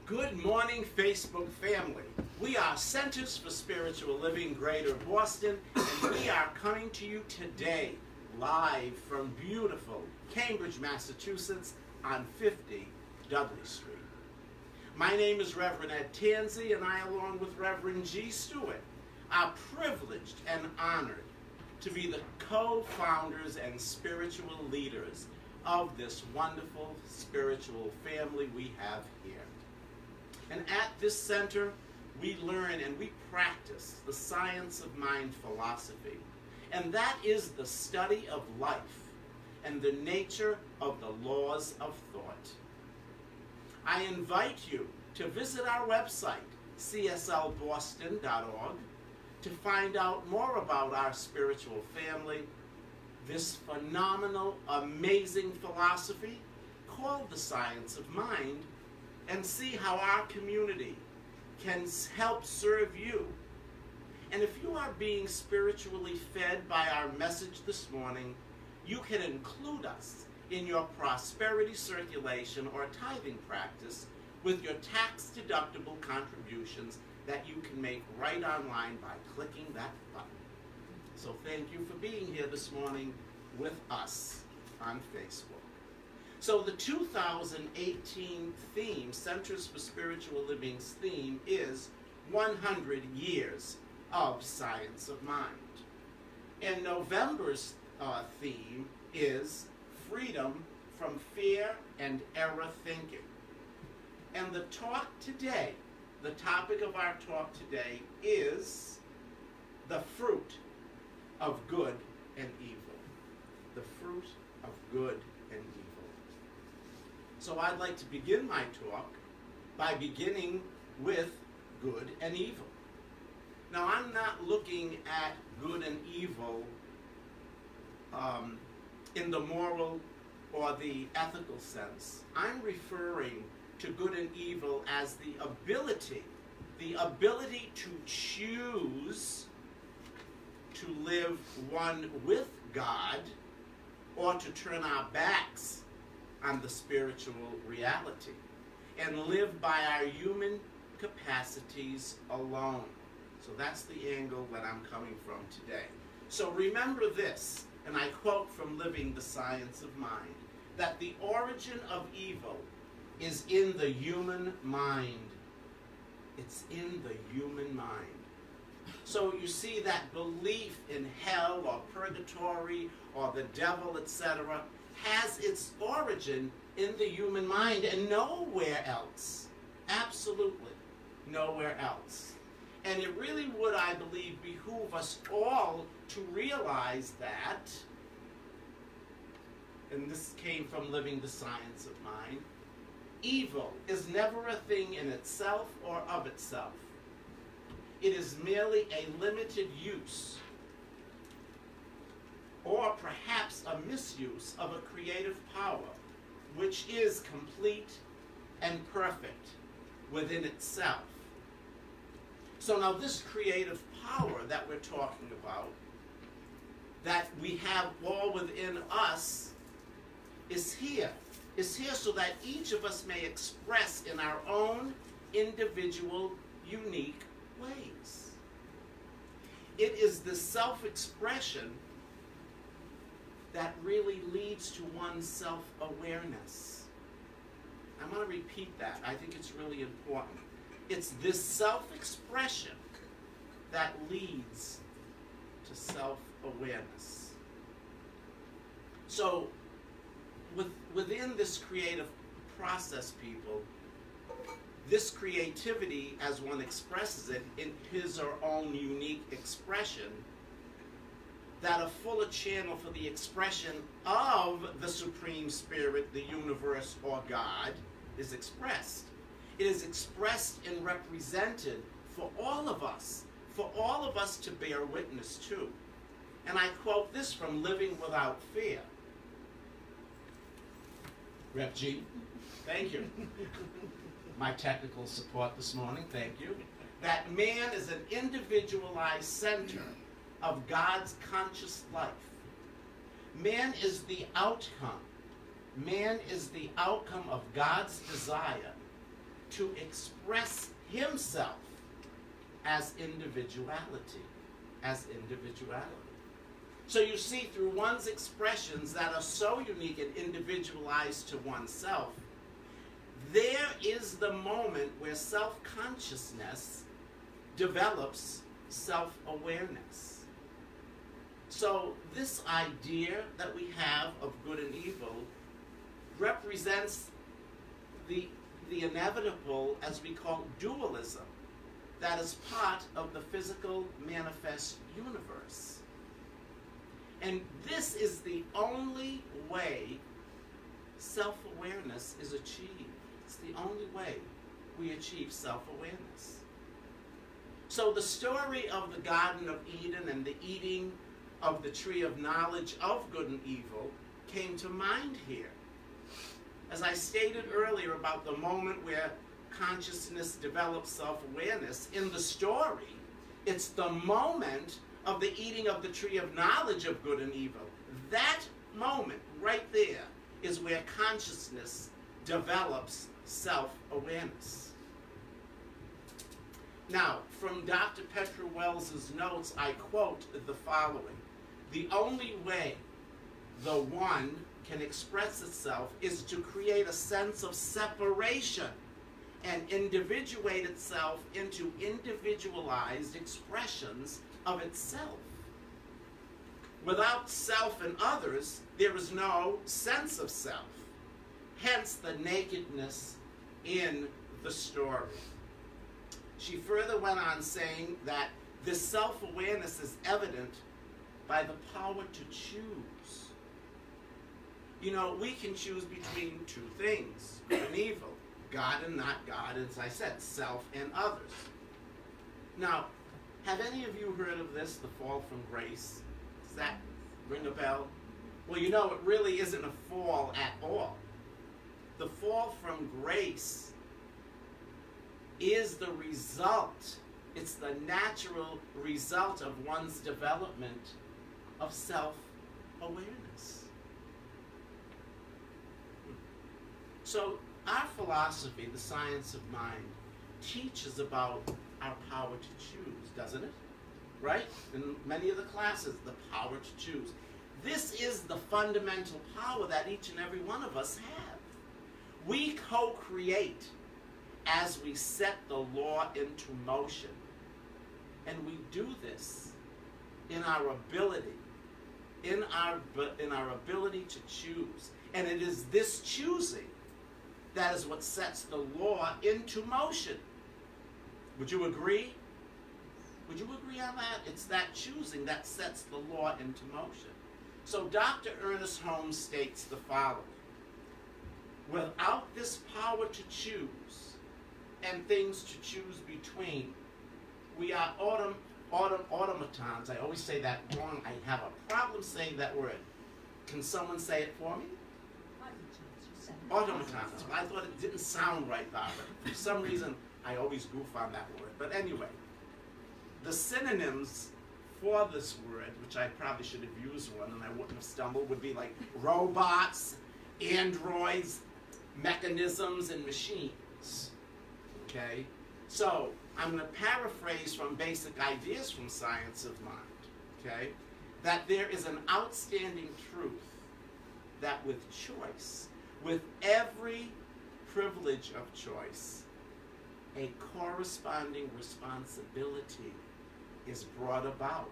Good morning, Facebook family. We are Centers for Spiritual Living, Greater Boston, and we are coming to you today live from beautiful Cambridge, Massachusetts on 50 Dudley Street. My name is Reverend Ed Tansey, and I, along with Reverend G. Stewart, are privileged and honored to be the co-founders and spiritual leaders of this wonderful spiritual family we have here. And at this center, we learn and we practice the science of mind philosophy. And that is the study of life and the nature of the laws of thought. I invite you to visit our website, cslboston.org, to find out more about our spiritual family, this phenomenal, amazing philosophy called the science of mind, and see how our community can help serve you. And if you are being spiritually fed by our message this morning, you can include us in your prosperity circulation or tithing practice with your tax-deductible contributions that you can make right online by clicking that button. So thank you for being here this morning with us on Facebook. So the 2018 theme, Centers for Spiritual Living's theme, is 100 Years of Science of Mind. And November's theme is Freedom from Fear and Error Thinking. And the talk today, the topic of our talk today is the fruit of good and evil. The fruit of good and evil. So I'd like to begin my talk by beginning with good and evil. Now, I'm not looking at good and evil in the moral or the ethical sense. I'm referring to good and evil as the ability to choose to live one with God or to turn our backs on the spiritual reality and live by our human capacities alone. So that's the angle that I'm coming from today. So remember this, and I quote from Living the Science of Mind, that the origin of evil is in the human mind. It's in the human mind. So you see that belief in hell or purgatory or the devil, etc., has its origin in the human mind and nowhere else. Absolutely nowhere else. And it really would, I believe, behoove us all to realize that, and this came from Living the Science of Mind, evil is never a thing in itself or of itself. It is merely a limited use, or perhaps a misuse of a creative power, which is complete and perfect within itself. So now this creative power that we're talking about, that we have all within us, is here so that each of us may express in our own individual, unique ways. It is the self-expression that really leads to one's self-awareness. I'm going to repeat that. I think it's really important. It's this self-expression that leads to self-awareness. So, within this creative process, people, this creativity, as one expresses it in his or own unique expression, that a fuller channel for the expression of the Supreme Spirit, the universe, or God is expressed. It is expressed and represented for all of us to bear witness to. And I quote this from Living Without Fear. Rep G, thank you. My technical support this morning, thank you. That man is an individualized center of God's conscious life. Man is the outcome. Man is the outcome of God's desire to express himself as individuality. So you see, through one's expressions that are so unique and individualized to oneself, there is the moment where self-consciousness develops self-awareness. So this idea that we have of good and evil represents the inevitable, as we call, dualism that is part of the physical manifest universe. And this is the only way self-awareness is achieved. It's the only way we achieve self-awareness. So the story of the Garden of Eden and the eating of the tree of knowledge of good and evil came to mind here. As I stated earlier about the moment where consciousness develops self-awareness, in the story, it's the moment of the eating of the tree of knowledge of good and evil. That moment right there is where consciousness develops self-awareness. Now, from Dr. Petra Wells's notes, I quote the following: "The only way the one can express itself is to create a sense of separation and individuate itself into individualized expressions of itself. Without self and others, there is no sense of self. Hence the nakedness in the story." She further went on saying that this self-awareness is evident by the power to choose. You know, we can choose between two things, good and evil, God and not God, as I said, self and others. Now, have any of you heard of this, the fall from grace? Does that ring a bell? Well, you know, it really isn't a fall at all. The fall from grace is the result, it's the natural result of one's development of self-awareness. So our philosophy, the science of mind, teaches about our power to choose, doesn't it? Right? In many of the classes, the power to choose. This is the fundamental power that each and every one of us have. We co-create as we set the law into motion. And we do this in our ability, in our ability to choose. And it is this choosing that is what sets the law into motion. Would you agree? Would you agree on that? It's that choosing that sets the law into motion. So Dr. Ernest Holmes states the following: without this power to choose and things to choose between, we are automatons. I always say that wrong. I have a problem saying that word. Can someone say it for me? Automatons. I thought it didn't sound right, Barbara. For some reason, I always goof on that word. But anyway, the synonyms for this word, which I probably should have used one and I wouldn't have stumbled, would be like robots, androids, mechanisms, and machines. Okay? So, I'm going to paraphrase from basic ideas from Science of Mind. Okay? That there is an outstanding truth that with choice, with every privilege of choice, a corresponding responsibility is brought about.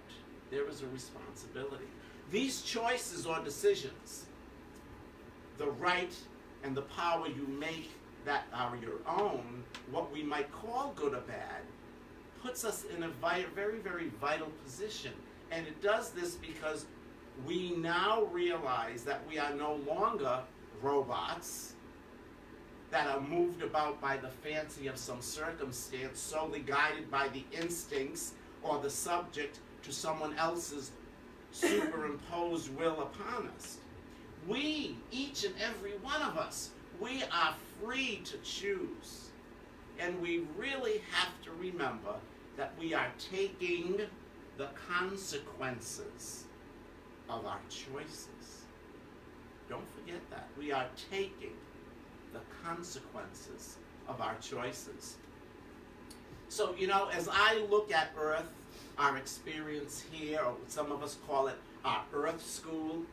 There is a responsibility. These choices or decisions, the right and the power you make that are your own, what we might call good or bad, puts us in a very, very vital position. And it does this because we now realize that we are no longer robots that are moved about by the fancy of some circumstance, solely guided by the instincts or the subject to someone else's superimposed will upon us. We, each and every one of us, we are free to choose. And we really have to remember that we are taking the consequences of our choices. Don't forget that. We are taking the consequences of our choices. So, as I look at Earth, our experience here, or some of us call it our Earth School,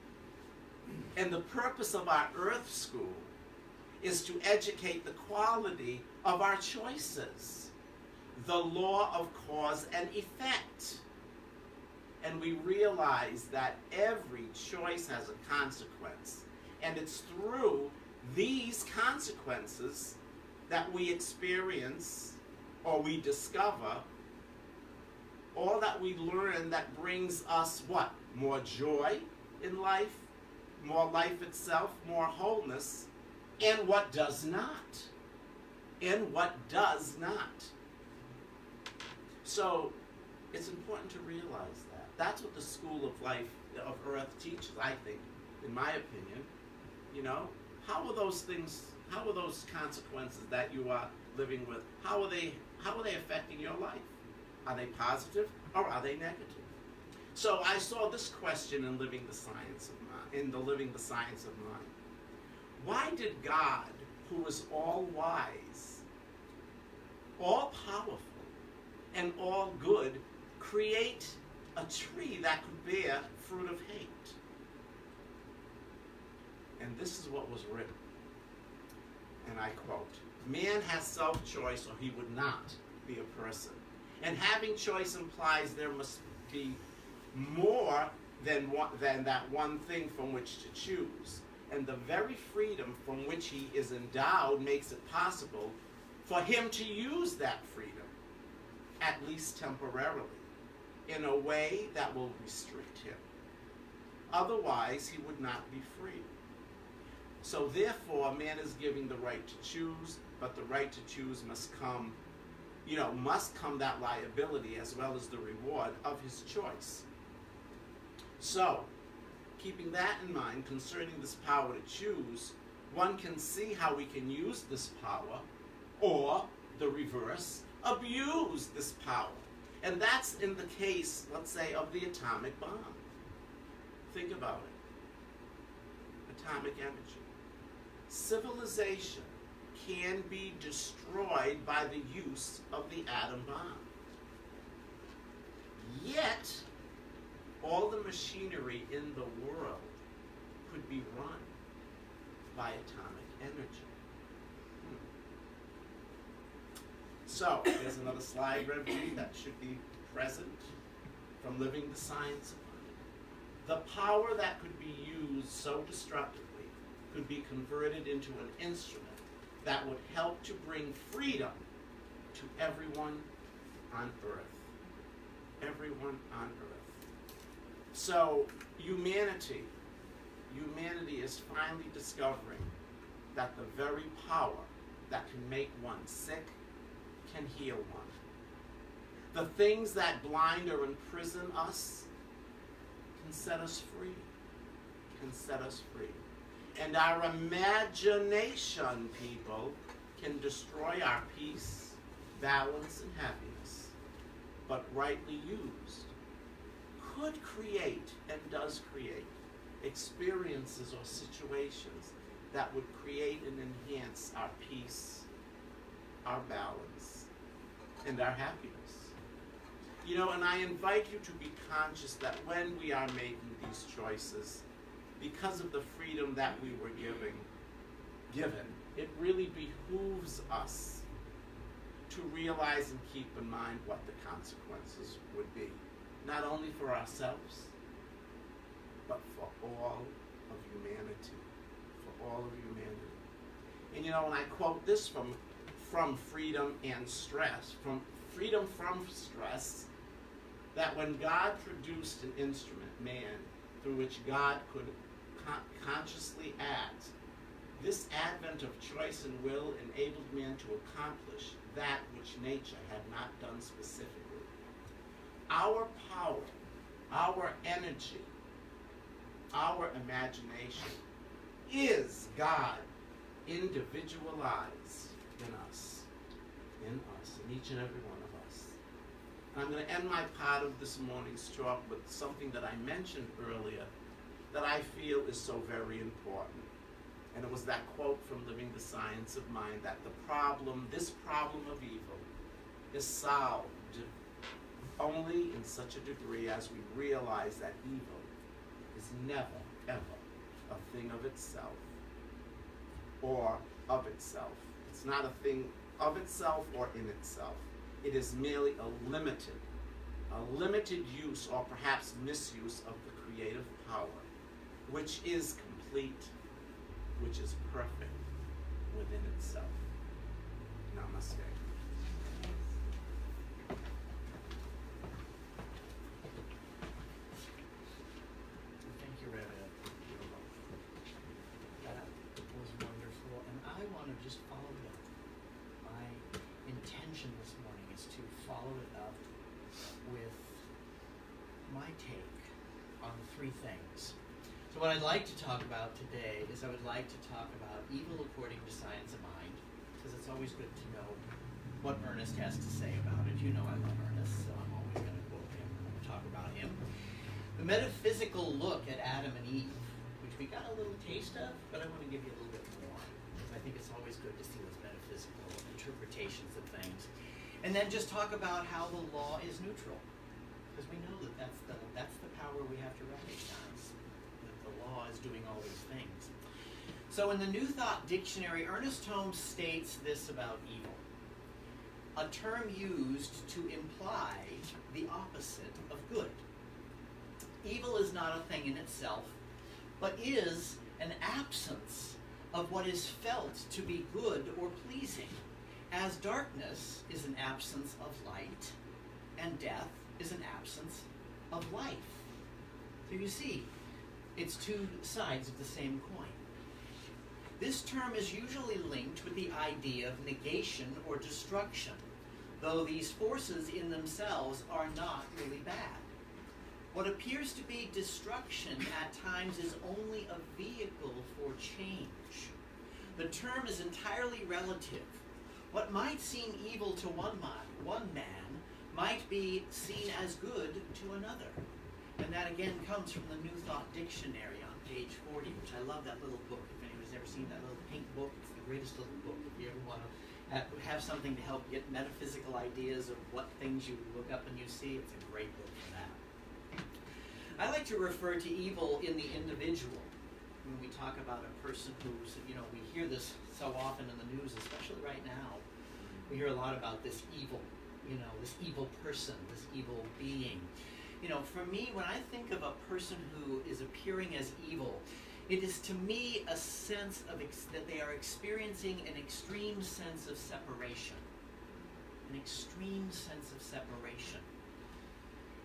and the purpose of our Earth School is to educate the quality of our choices, the law of cause and effect. And we realize that every choice has a consequence. And it's through these consequences that we experience or we discover all that we learn that brings us what? More joy in life, more life itself, more wholeness, and what does not. And what does not. So it's important to realize that. That's what the School of Life of Earth teaches, I think, in my opinion. How are those things, how are those consequences that you are living with, how are they affecting your life? Are they positive or are they negative? So I saw this question in Living the Science of Mind. Why did God, who is all wise, all powerful, and all good, create a tree that could bear fruit of hate? And this is what was written. And I quote, "Man has self-choice or he would not be a person. And having choice implies there must be more than that one thing from which to choose. And the very freedom from which he is endowed makes it possible for him to use that freedom, at least temporarily, in a way that will restrict him. Otherwise, he would not be free. So therefore, man is given the right to choose, but the right to choose must come that liability as well as the reward of his choice." So, keeping that in mind, concerning this power to choose, one can see how we can use this power, or the reverse, abuse this power. And that's in the case, let's say, of the atomic bomb. Think about it. Atomic energy. Civilization can be destroyed by the use of the atom bomb. Yet, all the machinery in the world could be run by atomic energy. So, there's another slide review that should be present from Living the Science of Mind. The power that could be used so destructively could be converted into an instrument that would help to bring freedom to everyone on Earth. Everyone on Earth. So, humanity is finally discovering that the very power that can make one sick can heal one. The things that blind or imprison us can set us free. And our imagination, people, can destroy our peace, balance, and happiness, but rightly used, could create and does create experiences or situations that would create and enhance our peace, our balance, and our happiness. And I invite you to be conscious that when we are making these choices, because of the freedom that we were given, it really behooves us to realize and keep in mind what the consequences would be, not only for ourselves, but for all of humanity. And and I quote this from Freedom and Stress, from Freedom from Stress, that when God produced an instrument, man, through which God could consciously act, this advent of choice and will enabled man to accomplish that which nature had not done specifically. Our power, our energy, our imagination is God individualized in us, in each and every one of us. And I'm going to end my part of this morning's talk with something that I mentioned earlier that I feel is so very important. And it was that quote from Living the Science of Mind, that this problem of evil, is solved only in such a degree as we realize that evil is never, ever a thing of itself or of itself. It's not a thing of itself or in itself. It is merely a limited use or perhaps misuse of the creative power, which is complete, which is perfect within itself. Namaste. Thank you, Rabbi. That was wonderful, and I want to just follow it up. My intention this morning is to follow it up with my take on the three things. So what I'd like to talk about today is I would like to talk about evil according to science of mind, because it's always good to know what Ernest has to say about it. You know I love Ernest, so I'm always going to quote him when we talk about him. The metaphysical look at Adam and Eve, which we got a little taste of, but I want to give you a little bit more, because I think it's always good to see those metaphysical interpretations of things. And then just talk about how the law is neutral, because we know that that's the power we have to recognize, that the law is doing all these things. So in the New Thought Dictionary, Ernest Holmes states this about evil: a term used to imply the opposite of good. Evil is not a thing in itself, but is an absence of what is felt to be good or pleasing, as darkness is an absence of light, and death is an absence of life. So you see, it's two sides of the same coin. This term is usually linked with the idea of negation or destruction, though these forces in themselves are not really bad. What appears to be destruction at times is only a vehicle for change. The term is entirely relative. What might seem evil to one man might be seen as good to another. And that again comes from the New Thought Dictionary on page 40, which I love that little book. If anyone's ever seen that little pink book, it's the greatest little book. If you ever want to have something to help get metaphysical ideas of what things you look up and you see, it's a great book for that. I like to refer to evil in the individual. When we talk about a person who's, we hear this so often in the news, especially right now. We hear a lot about this evil, this evil person, this evil being. For me, when I think of a person who is appearing as evil, it is to me a sense of that they are experiencing an extreme sense of separation. An extreme sense of separation.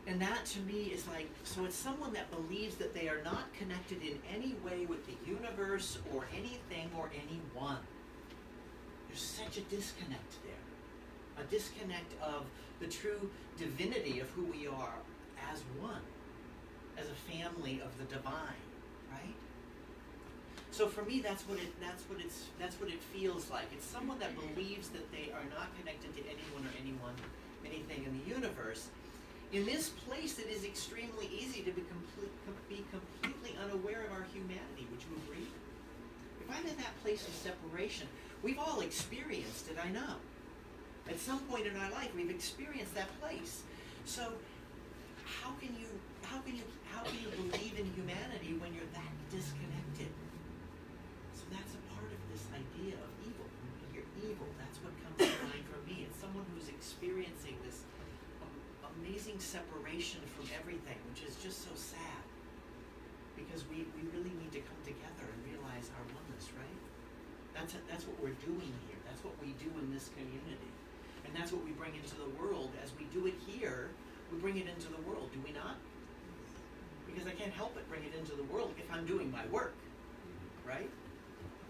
And that to me is like, so it's someone that believes that they are not connected in any way with the universe or anything or anyone. There's such a disconnect there. A disconnect of the true divinity of who we are as one, as a family of the divine, right? So for me, that's what it feels like. It's someone that believes that they are not connected to anyone, anything in the universe. In this place, it is extremely easy to be completely unaware of our humanity. Would you agree? If I'm in that place of separation, we've all experienced it, I know. At some point in our life, we've experienced that place. So, how can you believe in humanity when you're that disconnected? So that's a part of this idea of evil. When you hear evil, that's what comes to mind for me. It's someone who's experiencing this amazing separation from everything, which is just so sad. Because we really need to come together and realize our oneness, right? That's what we're doing here. That's what we do in this community. And that's what we bring into the world. As we do it here, we bring it into the world, do we not? Because I can't help but bring it into the world if I'm doing my work, right?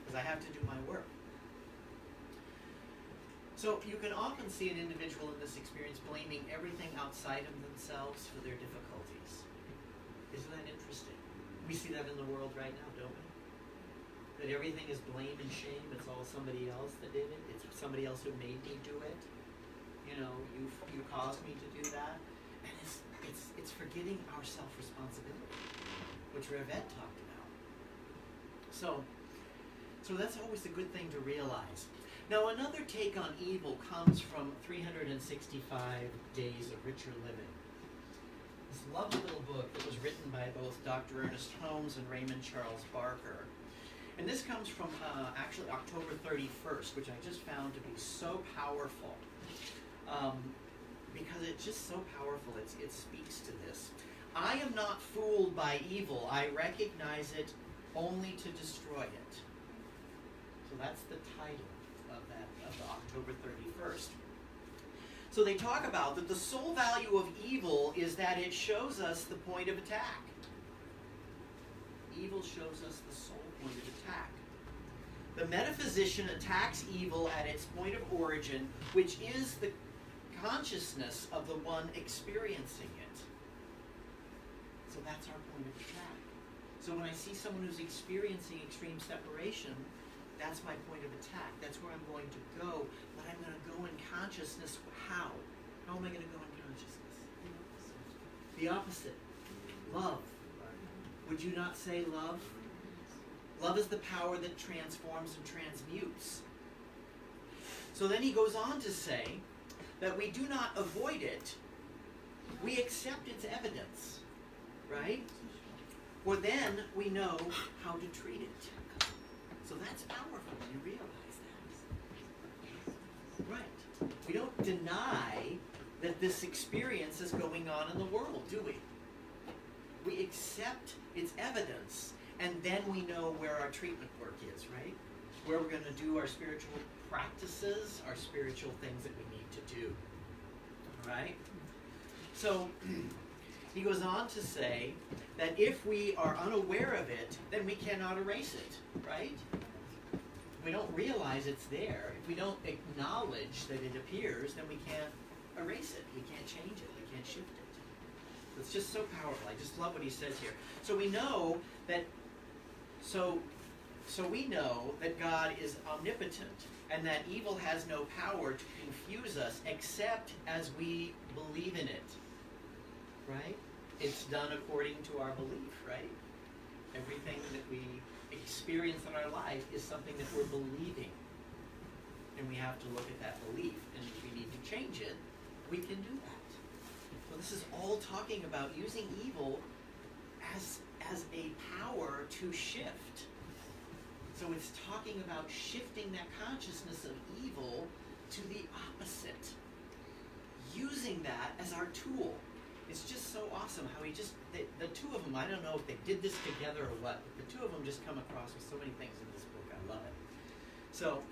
Because I have to do my work. So you can often see an individual in this experience blaming everything outside of themselves for their difficulties. Isn't that interesting? We see that in the world right now, don't we? That everything is blame and shame. It's all somebody else that did it. It's somebody else who made me do it. You caused me to do that. And it's forgetting our self-responsibility, which Revet talked about. So So that's always a good thing to realize. Now, another take on evil comes from 365 Days of Richer Living. This lovely little book that was written by both Dr. Ernest Holmes and Raymond Charles Barker. And this comes from actually October 31st, which I just found to be so powerful. Because it's just so powerful, it speaks to this. I am not fooled by evil. I recognize it only to destroy it. So that's the title of the October 31st. So they talk about that the sole value of evil is that it shows us the point of attack. Evil shows us the sole point of attack. The metaphysician attacks evil at its point of origin, which is the consciousness of the one experiencing it. So that's our point of attack. So when I see someone who's experiencing extreme separation, that's my point of attack. That's where I'm going to go. But I'm going to go in consciousness. How? How am I going to go in consciousness? The opposite. Love. Would you not say love? Love is the power that transforms and transmutes. So then he goes on to say that we do not avoid it. We accept its evidence. Right? For then we know how to treat it. So that's powerful when you realize that. Right. We don't deny that this experience is going on in the world, do we? We accept its evidence, and then we know where our treatment work is, right? Where we're going to do our spiritual practices, our spiritual things that we need to do. All right? So he goes on to say that if we are unaware of it, then we cannot erase it, right? If we don't realize it's there, if we don't acknowledge that it appears, then we can't erase it. We can't change it. We can't shift it. It's just so powerful. I just love what he says here. So we know that we know that God is omnipotent and that evil has no power to confuse us except as we believe in it. Right? It's done according to our belief, right? Everything that we experience in our life is something that we're believing. And we have to look at that belief. And if we need to change it, we can do that. So this is all talking about using evil as a power to shift. So it's talking about shifting that consciousness of evil to the opposite. Using that as our tool. It's just so awesome how the two of them, I don't know if they did this together or what, but the two of them just come across with so many things in this book. I love it. So,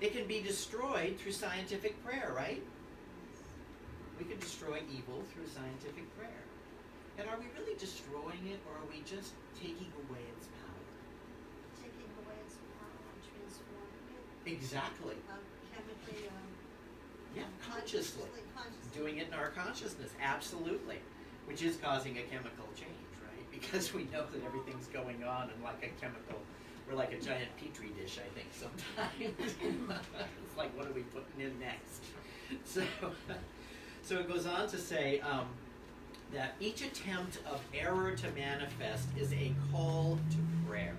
it can be destroyed through scientific prayer, right? We can destroy evil through scientific prayer. And are we really destroying it, or are we just taking away its power? Taking away its power and transforming it. Exactly. Chemically, Yeah, consciously. Doing it in our consciousness, absolutely. Which is causing a chemical change, right? Because we know that everything's going on in like a chemical, we're like a giant petri dish, I think, sometimes. It's like, what are we putting in next? So it goes on to say that each attempt of error to manifest is a call to prayer.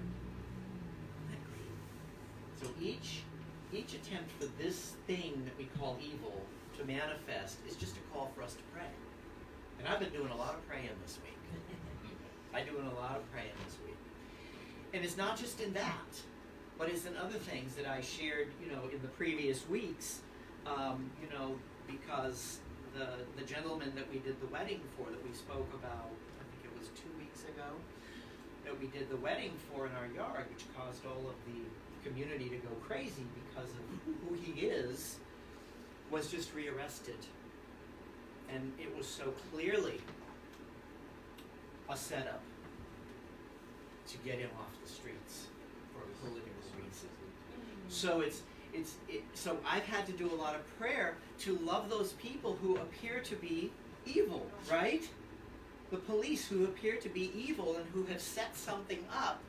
Isn't that great? So each attempt for this thing that we call evil to manifest is just a call for us to pray. And I've been doing a lot of praying this week. I'm doing a lot of praying this week. And it's not just in that, but it's in other things that I shared, in the previous weeks, because the gentleman that we did the wedding for, that we spoke about, I think it was 2 weeks ago, that we did the wedding for in our yard, which caused all of the community to go crazy because of who he is, was just rearrested. And it was so clearly a setup to get him off the streets for a political reason. So so I've had to do a lot of prayer to love those people who appear to be evil, right? The police who appear to be evil and who have set something up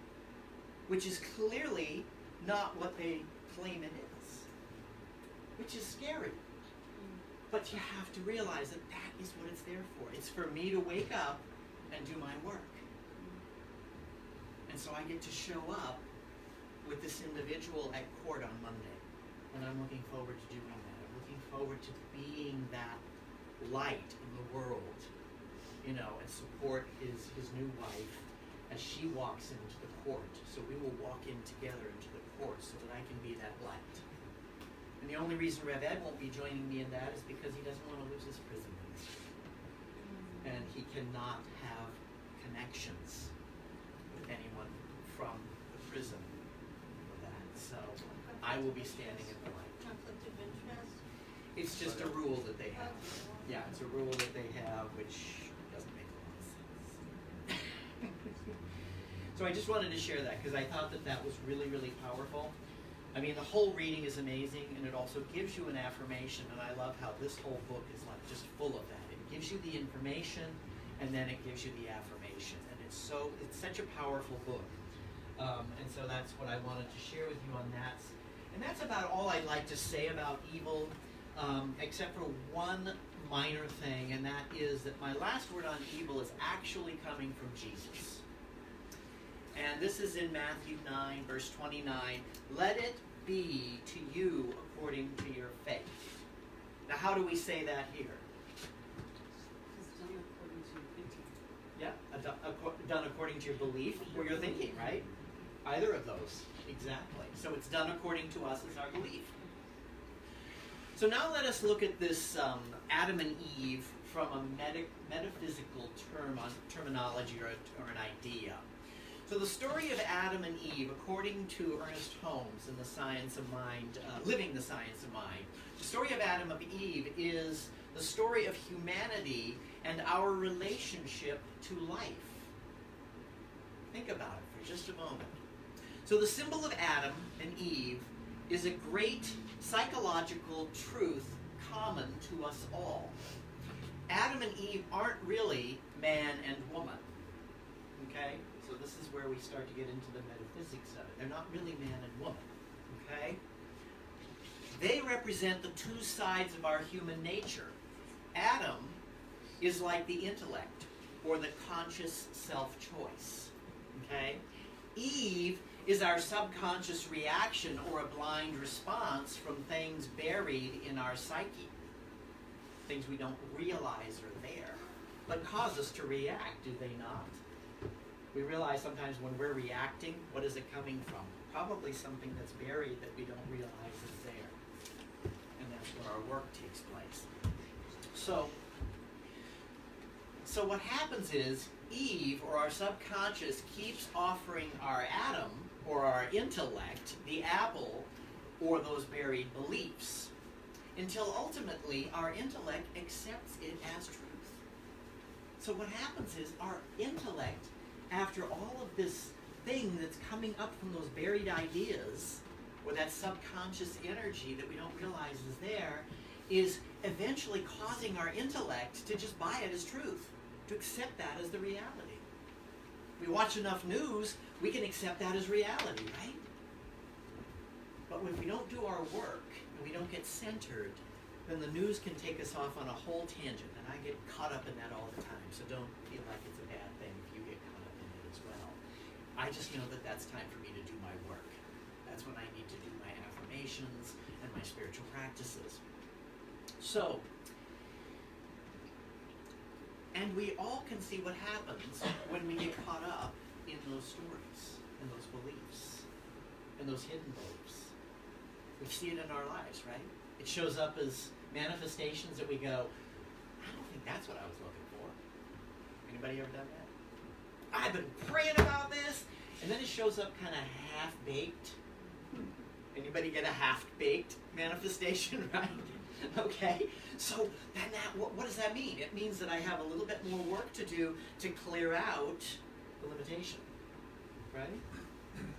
which is clearly not what they claim it is, which is scary. But you have to realize that that is what it's there for. It's for me to wake up and do my work. And so I get to show up with this individual at court on Monday, and I'm looking forward to doing that. I'm looking forward to being that light in the world, you know, and support his new wife as she walks into the court. So we will walk in together into the court so that I can be that light. And the only reason Rev Ed won't be joining me in that is because he doesn't want to lose his prison ministry. And he cannot have connections with anyone from the prison for that. So I will be standing in the light. Conflict of interest? It's just a rule that they have. Yeah, it's a rule that they have, which doesn't make a lot of sense. So I just wanted to share that because I thought that that was really, really powerful. I mean, the whole reading is amazing, and it also gives you an affirmation, and I love how this whole book is like just full of that. It gives you the information, and then it gives you the affirmation, and it's such a powerful book. And so that's what I wanted to share with you on that. And that's about all I'd like to say about evil, except for one minor thing, and that is that my last word on evil is actually coming from Jesus. And this is in Matthew 9, verse 29. Let it be to you according to your faith. Now, how do we say that here? It's done according to your thinking. Yeah, done according to your belief or your thinking, right? Either of those, exactly. So it's done according to us as our belief. So now let us look at this Adam and Eve from a metaphysical terminology or an idea. So the story of Adam and Eve, according to Ernest Holmes in The Science of Mind, Living the Science of Mind, the story of Adam and Eve is the story of humanity and our relationship to life. Think about it for just a moment. So the symbol of Adam and Eve is a great psychological truth common to us all. Adam and Eve aren't really man and woman. Okay? So this is where we start to get into the metaphysics of it. They're not really man and woman. Okay? They represent the two sides of our human nature. Adam is like the intellect or the conscious self-choice. Okay? Eve is our subconscious reaction or a blind response from things buried in our psyche. Things we don't realize are there, but cause us to react, do they not? We realize sometimes when we're reacting, what is it coming from? Probably something that's buried that we don't realize is there. And that's where our work takes place. So what happens is Eve, or our subconscious, keeps offering our Adam, or our intellect, the apple, or those buried beliefs, until ultimately our intellect accepts it as truth. So what happens is our intellect, after all of this thing that's coming up from those buried ideas, or that subconscious energy that we don't realize is there, is eventually causing our intellect to just buy it as truth, to accept that as the reality. We watch enough news, we can accept that as reality, right? But if we don't do our work, and we don't get centered, then the news can take us off on a whole tangent, and I get caught up in that all the time, so don't feel like it's a bad thing if you get caught up in it as well. I just know that that's time for me to do my work. That's when I need to do my affirmations and my spiritual practices. So, and we all can see what happens when we get caught up in those stories, and those beliefs, and those hidden beliefs. We see it in our lives, right? It shows up as manifestations that we go, I don't think that's what I was looking for. Anybody ever done that? I've been praying about this, and then it shows up kind of half-baked. Anybody get a half-baked manifestation, right? Okay, so then what does that mean? It means that I have a little bit more work to do to clear out the limitation, right?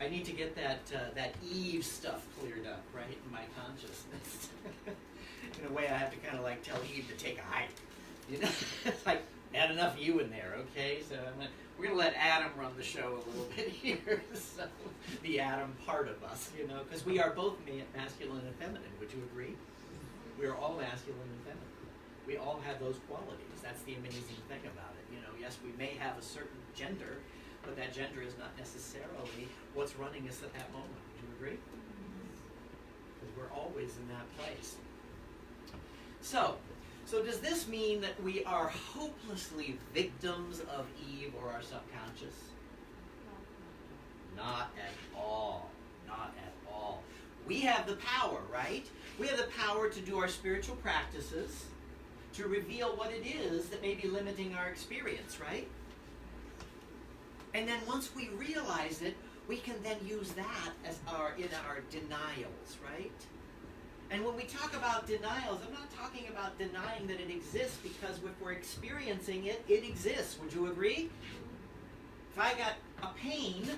I need to get that Eve stuff cleared up, right, in my consciousness. In a way, I have to kind of like tell Eve to take a hike. You know, it's like add enough you in there, okay? So we're gonna let Adam run the show a little bit here. So the Adam part of us, you know, because we are both masculine and feminine. Would you agree? We are all masculine and feminine. We all have those qualities. That's the amazing thing about it. You know, yes, we may have a certain gender, but that gender is not necessarily what's running us at that moment. Would you agree? Because we're always in that place. So does this mean that we are hopelessly victims of Eve or our subconscious? Not at all. Not at all. We have the power, right? We have the power to do our spiritual practices, to reveal what it is that may be limiting our experience, right? And then once we realize it, we can then use that as in our denials, right? And when we talk about denials, I'm not talking about denying that it exists, because if we're experiencing it, it exists. Would you agree? If I got a pain,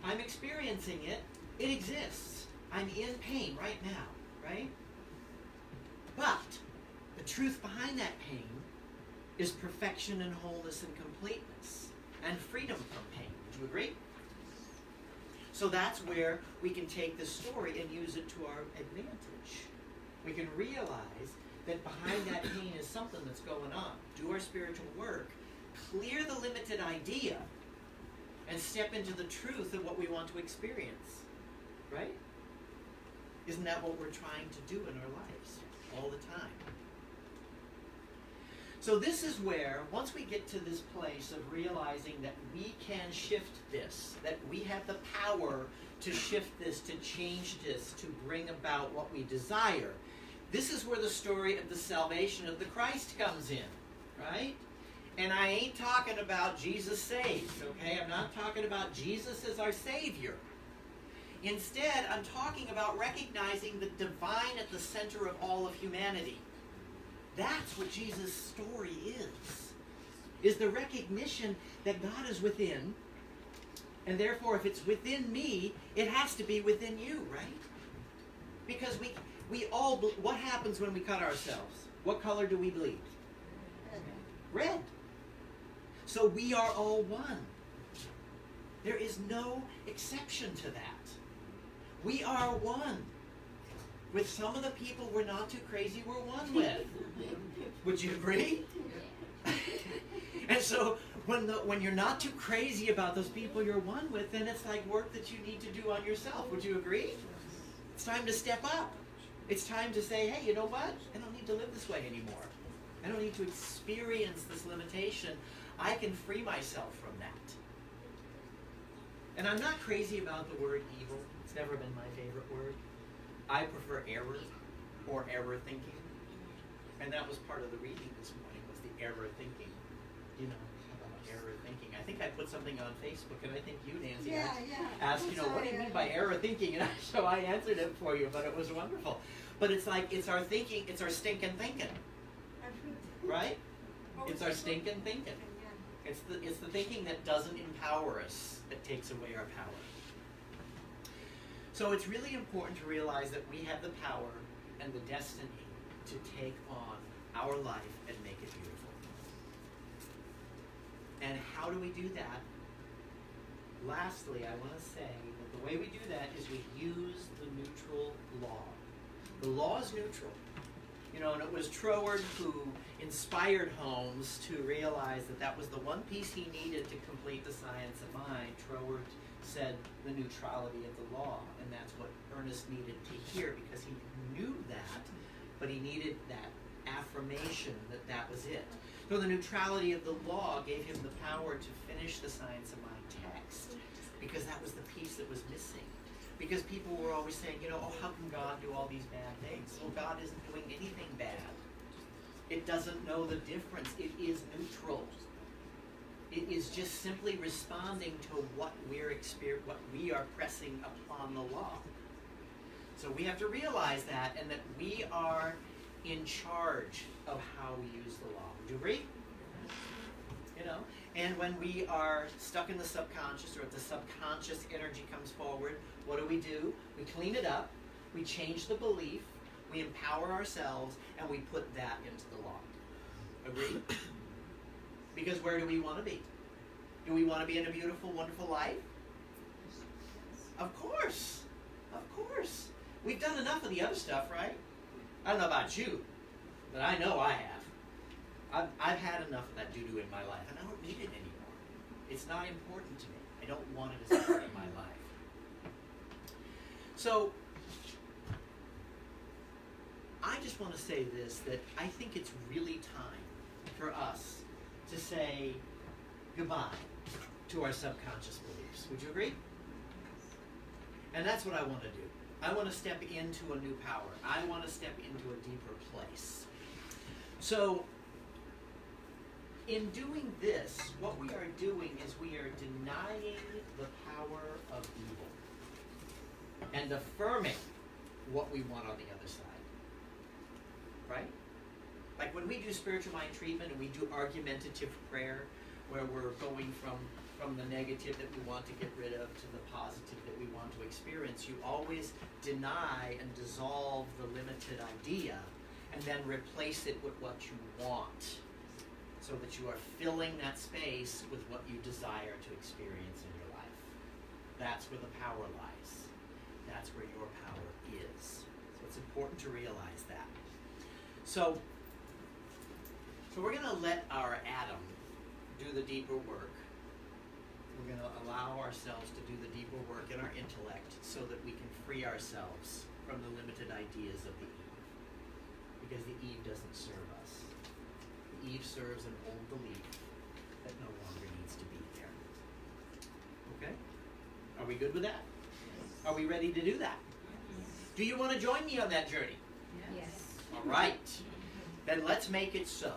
I'm experiencing it, it exists. I'm in pain right now, right? But the truth behind that pain is perfection and wholeness and completeness and freedom from pain. Would you agree? So that's where we can take this story and use it to our advantage. We can realize that behind that pain is something that's going on. Do our spiritual work, clear the limited idea, and step into the truth of what we want to experience. Right? Isn't that what we're trying to do in our lives all the time? So this is where, once we get to this place of realizing that we can shift this, that we have the power to shift this, to change this, to bring about what we desire, this is where the story of the salvation of the Christ comes in, right? And I ain't talking about Jesus saves, okay? I'm not talking about Jesus as our Savior. Instead, I'm talking about recognizing the divine at the center of all of humanity. That's what Jesus' story is the recognition that God is within, and therefore if it's within me, it has to be within you, right? Because we all, what happens when we cut ourselves? What color do we bleed? Red. So we are all one. There is no exception to that. We are one. With some of the people we're not too crazy, we're one with. Would you agree? And so when you're not too crazy about those people you're one with, then it's like work that you need to do on yourself. Would you agree? It's time to step up. It's time to say, hey, you know what? I don't need to live this way anymore. I don't need to experience this limitation. I can free myself from that. And I'm not crazy about the word evil. It's never been my favorite word. I prefer error or error thinking. And that was part of the reading this morning, was the error thinking. You know, about error thinking. I think I put something on Facebook, and I think you, Nancy, asked, you know, what do you mean by error thinking? And so I answered it for you, but it was wonderful. But it's like, it's our thinking, it's our stinking thinking. Right? It's our stinking thinking. It's the thinking that doesn't empower us, that takes away our power. So it's really important to realize that we have the power and the destiny to take on our life and make it beautiful. And how do we do that? Lastly, I want to say that the way we do that is we use the neutral law. The law is neutral. You know, and it was Troward who inspired Holmes to realize that that was the one piece he needed to complete the science of mind. Troward said the neutrality of the law, and that's what Ernest needed to hear, because he knew that, but he needed that affirmation that that was it. So the neutrality of the law gave him the power to finish the science of mind text, because that was the piece that was missing. Because people were always saying, you know, oh, how can God do all these bad things? Well, God isn't doing anything bad. It doesn't know the difference. It is neutral. It is just simply responding to what we are pressing upon the law. So we have to realize that, and that we are in charge of how we use the law. Would you agree? You know, and when we are stuck in the subconscious, or if the subconscious energy comes forward, what do? We clean it up, we change the belief, we empower ourselves, and we put that into the law. Agree? Because where do we want to be? Do we want to be in a beautiful, wonderful life? Of course. Of course. We've done enough of the other stuff, right? I don't know about you, but I know I have. I've had enough of that doo-doo in my life, and I don't need it anymore. It's not important to me. I don't want it as part of my life. So, I just want to say this, that I think it's really time for us to say goodbye to our subconscious beliefs. Would you agree? And that's what I want to do. I want to step into a new power. I want to step into a deeper place. So, in doing this, what we are doing is we are denying the power of evil and affirming what we want on the other side. Right? Like when we do spiritual mind treatment and we do argumentative prayer, where we're going from the negative that we want to get rid of to the positive that we want to experience, you always deny and dissolve the limited idea and then replace it with what you want, so that you are filling that space with what you desire to experience in your life. That's where the power lies. That's where your power is. So it's important to realize that. So we're going to let our Adam do the deeper work. We're going to allow ourselves to do the deeper work in our intellect so that we can free ourselves from the limited ideas of the Eve. Because the Eve doesn't serve us. The Eve serves an old belief that no longer needs to be there. Okay? Are we good with that? Yes. Are we ready to do that? Yes. Do you want to join me on that journey? Yes. All right. Then let's make it so.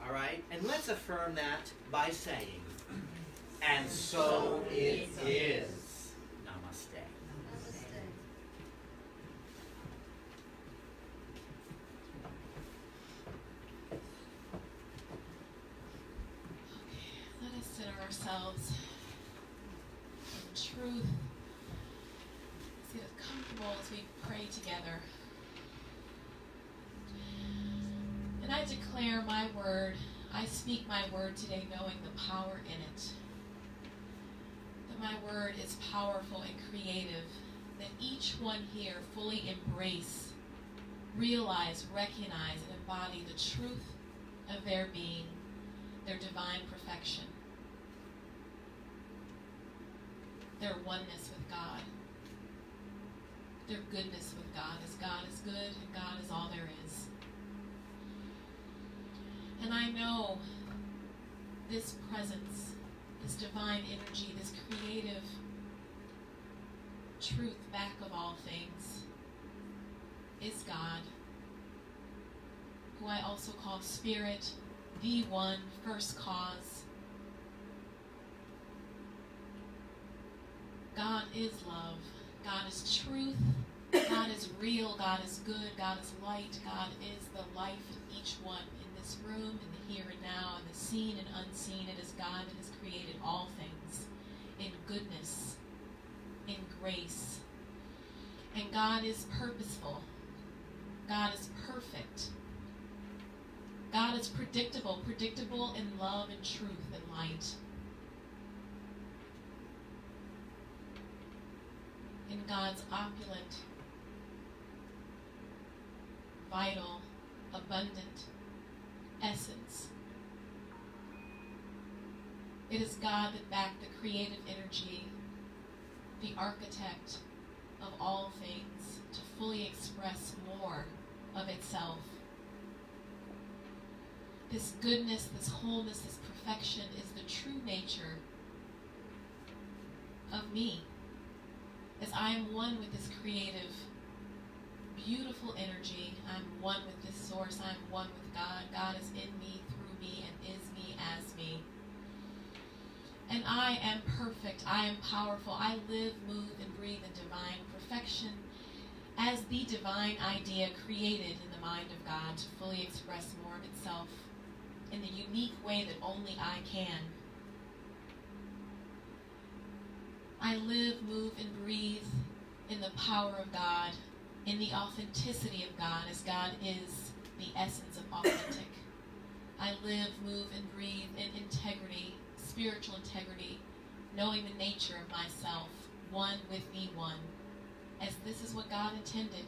All right? And let's affirm that by saying, and so it is. Namaste. Namaste. Let us center ourselves in truth. Let's get as comfortable as we pray together. And I declare my word. I speak my word today knowing the power in it. That my word is powerful and creative. That each one here fully embrace, realize, recognize, and embody the truth of their being, their divine perfection, their oneness with God, their goodness with God, as God is good and God is all there is. And I know this presence, this divine energy, this creative truth back of all things is God, who I also call Spirit, the one, first cause. God is love. God is truth. God is real. God is good. God is light. God is the life in each one in this room, in the here and now, in the seen and unseen. It is God that has created all things in goodness, in grace. And God is purposeful. God is perfect. God is predictable in love and truth and light. In God's opulent, vital, abundant essence. It is God that backed the creative energy, the architect of all things, to fully express more of itself. This goodness, this wholeness, this perfection is the true nature of me. As I am one with this creative, beautiful energy, I'm one with this source, I'm one with God. God is in me, through me, and is me as me. And I am perfect, I am powerful, I live, move, and breathe in divine perfection as the divine idea created in the mind of God to fully express more of itself in the unique way that only I can. I live, move, and breathe in the power of God, in the authenticity of God, as God is the essence of authentic. I live, move, and breathe in integrity, spiritual integrity, knowing the nature of myself, one with the one, as this is what God intended.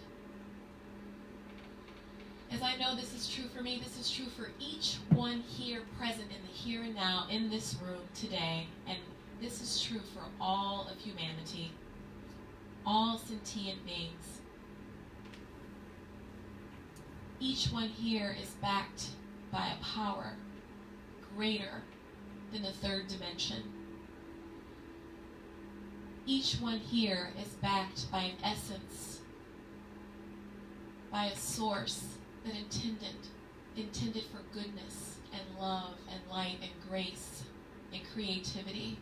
As I know this is true for me, this is true for each one here present in the here and now, in this room today, and this is true for all of humanity. all sentient beings. Each one here is backed by a power greater than the third dimension. Each one here is backed by an essence, by a source that intended for goodness and love and light and grace and creativity.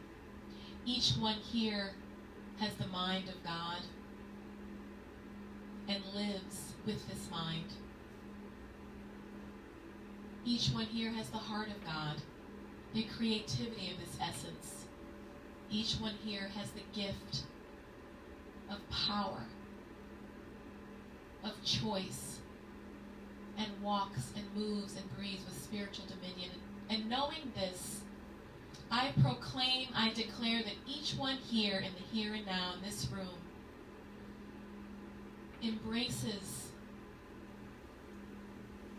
Each one here has the mind of God and lives with this mind. Each one here has the heart of God, the creativity of this essence. Each one here has the gift of power, of choice, and walks and moves and breathes with spiritual dominion. And knowing this, I proclaim, I declare that each one here in the here and now in this room embraces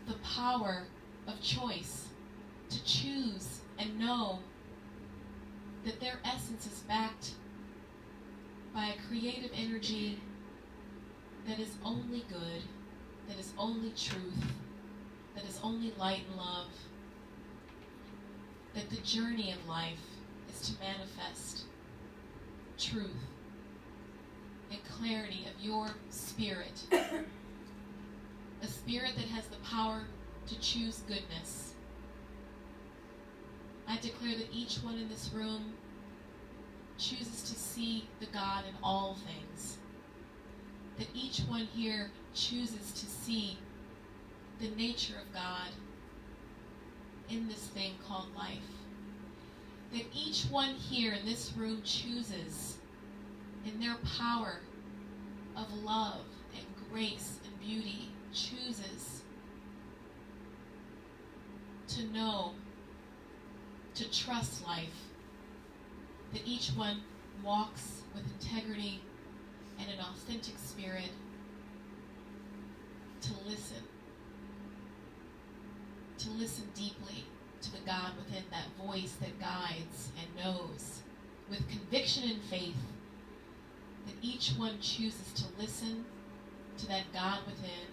the power of choice to choose and know that their essence is backed by a creative energy that is only good, that is only truth, that is only light and love, that the journey of life is to manifest truth and clarity of your spirit, a spirit that has the power to choose goodness. I declare that each one in this room chooses to see the God in all things. That each one here chooses to see the nature of God in this thing called life. That each one here in this room chooses in their power of love and grace and beauty, chooses to know, to trust life. That each one walks with integrity and an authentic spirit to listen deeply to the God within, that voice that guides and knows with conviction and faith. That each one chooses to listen to that God within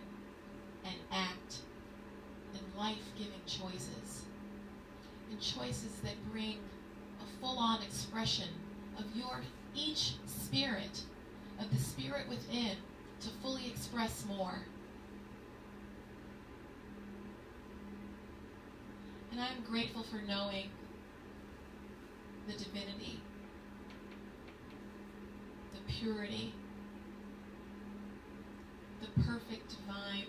and act in life-giving choices, and choices that bring a full-on expression of your each spirit, of the spirit within, to fully express more. And I'm grateful for knowing the divinity, the purity, the perfect divine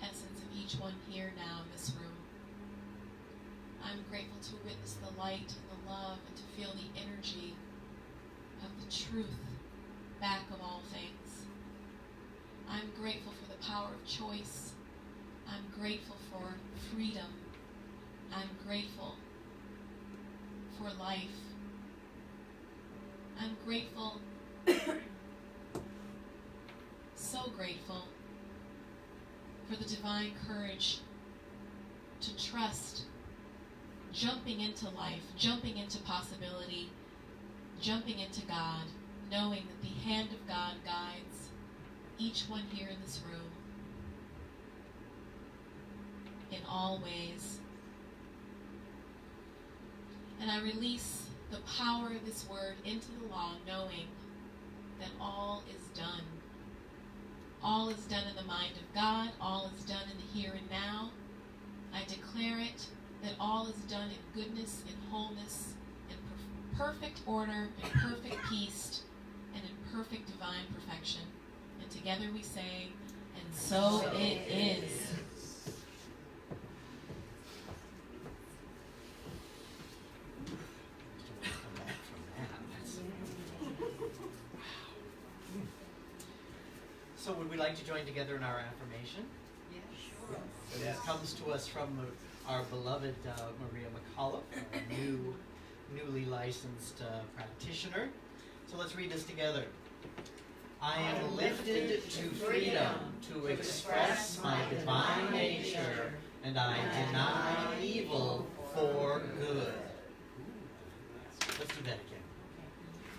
essence of each one here now in this room. I'm grateful to witness the light and the love and to feel the energy of the truth back of all things. I'm grateful for the power of choice. I'm grateful for freedom. I'm grateful for life. I'm grateful, so grateful for the divine courage to trust, jumping into life, jumping into possibility, jumping into God, knowing that the hand of God guides each one here in this room in all ways. And I release the power of this word into the law, knowing that all is done. All is done in the mind of God. All is done in the here and now. I declare it, that all is done in goodness, in wholeness, in perfect order, in perfect peace, and in perfect divine perfection. And together we say, and so it is. So would we like to join together in our affirmation? Yeah, Yes. So this comes to us from our beloved Maria McAuliffe, a newly licensed practitioner. So let's read this together. I am lifted to freedom to express my divine nature, and I deny evil for good. Let's do that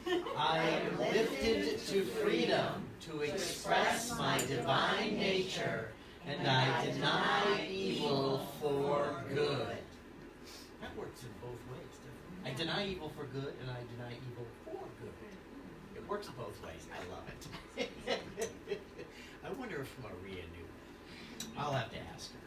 again. I am lifted to freedom to express my divine nature, and I deny evil for good. That works in both ways, doesn't it? I deny evil for good, and I deny evil for good. It works both ways. I love it. I wonder if Maria knew. I'll have to ask her.